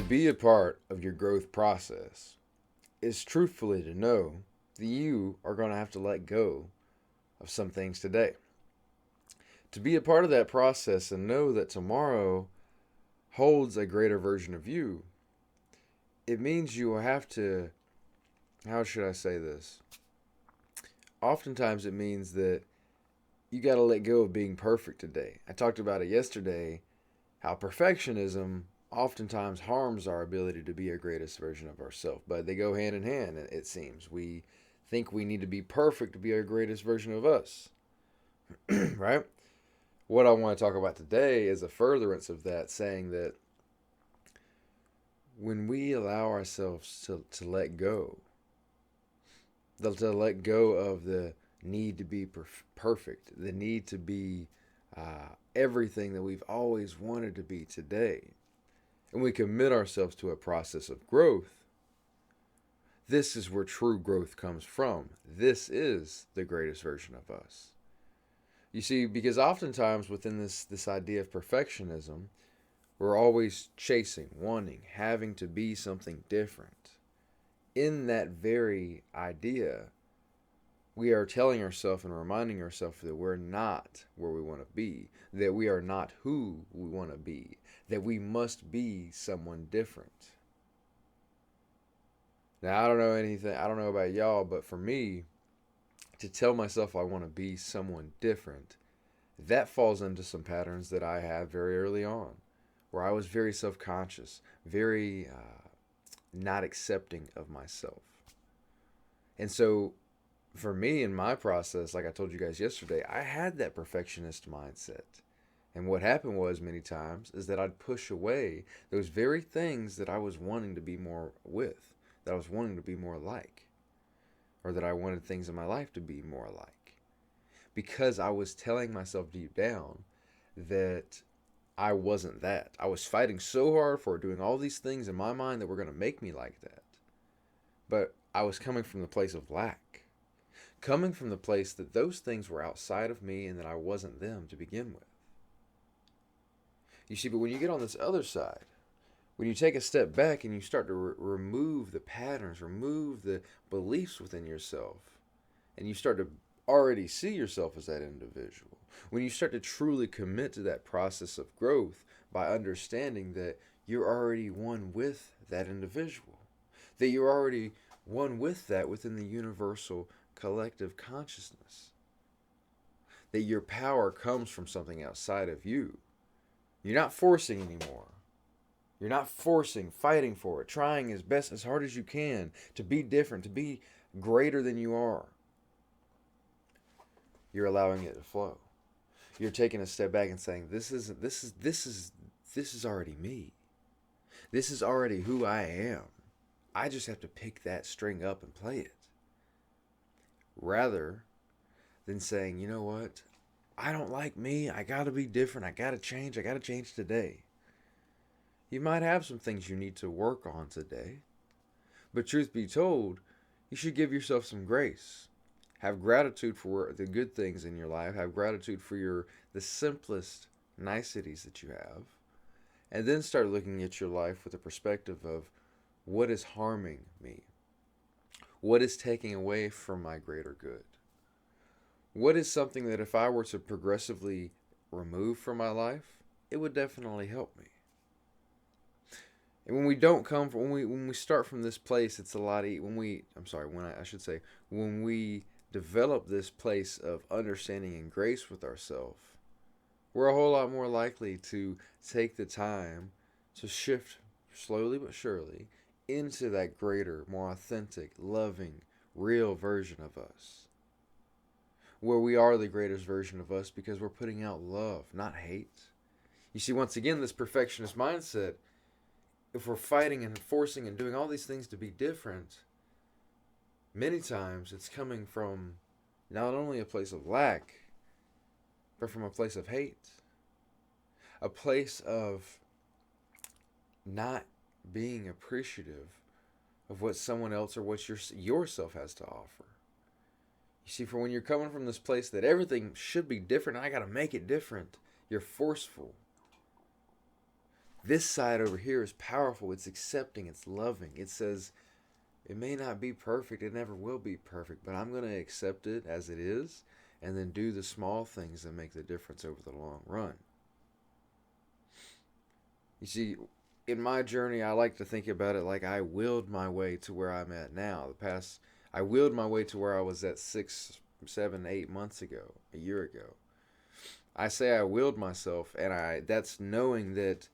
be a part of your growth process is truthfully to know that you are going to have to let go of some things today. To be a part of that process and know that tomorrow holds a greater version of you, it means you will have to, how should I say this? Oftentimes it means that you got to let go of being perfect today. I talked about it yesterday, how perfectionism oftentimes harms our ability to be our greatest version of ourselves, but they go hand in hand, it seems. We think we need to be perfect to be our greatest version of us, right? What I want to talk about today is a furtherance of that, saying that when we allow ourselves to let go, to let go of the need to be perfect, the need to be everything that we've always wanted to be today, and we commit ourselves to a process of growth, this is where true growth comes from. This is the greatest version of us. You see, because oftentimes within this idea of perfectionism, we're always chasing, wanting, having to be something different. In that very idea, we are telling ourselves and reminding ourselves that we're not where we want to be, that we are not who we want to be, that we must be someone different. Now, I don't know about y'all, but for me, to tell myself I want to be someone different, that falls into some patterns that I had very early on, where I was very self-conscious, very not accepting of myself. And so for me in my process, like I told you guys yesterday, I had that perfectionist mindset. And what happened was many times is that I'd push away those very things that I was wanting to be more with, that I was wanting to be more like, or that I wanted things in my life to be more like. Because I was telling myself deep down that I wasn't that. I was fighting so hard for doing all these things in my mind that were going to make me like that. But I was coming from the place of lack. Coming from the place that those things were outside of me and that I wasn't them to begin with. You see, but when you get on this other side, when you take a step back and you start to remove the patterns, remove the beliefs within yourself, and you start to already see yourself as that individual, when you start to truly commit to that process of growth by understanding that you're already one with that individual, that you're already one with that within the universal collective consciousness, that your power comes from something outside of you. You're not forcing anymore. You're not forcing, fighting for it, trying as hard as you can to be different, to be greater than you are. You're allowing it to flow. You're taking a step back and saying, this is already me. This is already who I am. I just have to pick that string up and play it. Rather than saying, you know what? I don't like me. I gotta be different. I gotta change. I gotta change today. You might have some things you need to work on today. But truth be told, you should give yourself some grace. Have gratitude for the good things in your life. Have gratitude for the simplest niceties that you have. And then start looking at your life with a perspective of what is harming me? What is taking away from my greater good? What is something that if I were to progressively remove from my life, it would definitely help me? And when we don't come from, when we start from this place, it's a lot when we develop this place of understanding and grace with ourselves, we're a whole lot more likely to take the time to shift slowly but surely into that greater, more authentic, loving, real version of us. Where we are the greatest version of us because we're putting out love, not hate. You see, once again, this perfectionist mindset, if we're fighting and forcing and doing all these things to be different, many times it's coming from not only a place of lack, but from a place of hate. A place of not being appreciative of what someone else or what yourself has to offer. You see, for when you're coming from this place that everything should be different, I got to make it different, you're forceful. This side over here is powerful. It's accepting. It's loving. It says, it may not be perfect. It never will be perfect. But I'm going to accept it as it is and then do the small things that make the difference over the long run. You see, in my journey, I like to think about it like I willed my way to where I'm at now. I willed my way to where I was at 6, 7, 8 months ago, a year ago. I say I willed myself, and that's knowing that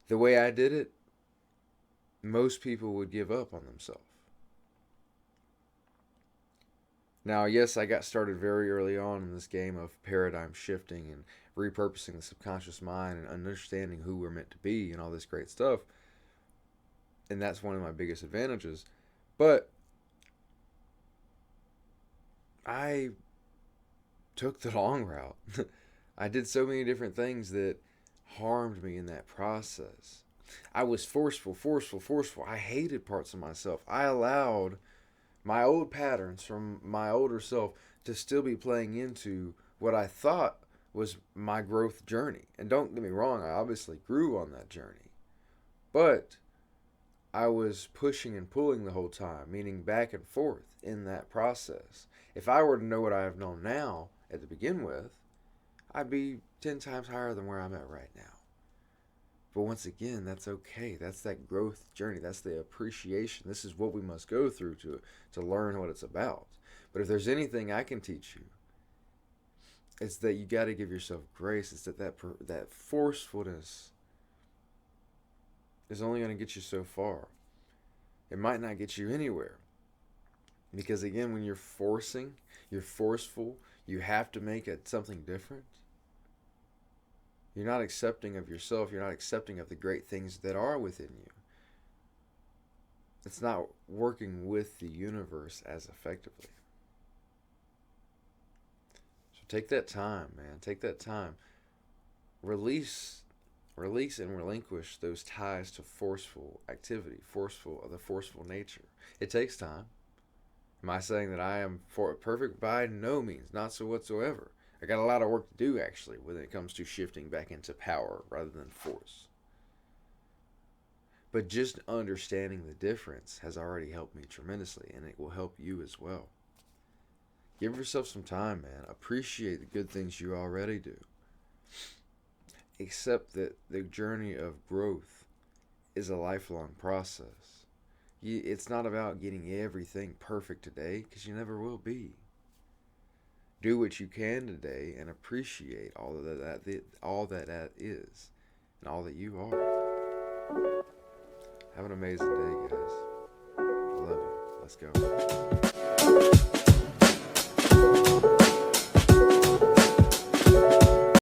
the way I did it, most people would give up on themselves. Now, yes, I got started very early on in this game of paradigm shifting and repurposing the subconscious mind and understanding who we're meant to be and all this great stuff. And that's one of my biggest advantages. But I took the long route. I did so many different things that harmed me in that process. I was forceful. I hated parts of myself. I allowed my old patterns from my older self to still be playing into what I thought was my growth journey. And don't get me wrong, I obviously grew on that journey. But I was pushing and pulling the whole time, meaning back and forth in that process. If I were to know what I have known now at the begin with, I'd be 10 times higher than where I'm at right now. But once again, that's okay. That's that growth journey. That's the appreciation. This is what we must go through to learn what it's about. But if there's anything I can teach you, it's that you got to give yourself grace. It's that forcefulness is only going to get you so far. It might not get you anywhere. Because again, when you're forceful, you have to make it something different. You're not accepting of yourself. You're not accepting of the great things that are within you. It's not working with the universe as effectively. So take that time, man. Take that time. Release and relinquish those ties to forceful activity, the forceful nature. It takes time. Am I saying that I am perfect? By no means. Not so whatsoever. I got a lot of work to do, actually, when it comes to shifting back into power rather than force. But just understanding the difference has already helped me tremendously, and it will help you as well. Give yourself some time, man. Appreciate the good things you already do. Accept that the journey of growth is a lifelong process. It's not about getting everything perfect today, because you never will be. Do what you can today and appreciate all that is and all that you are. Have an amazing day, guys. I love you. Let's go.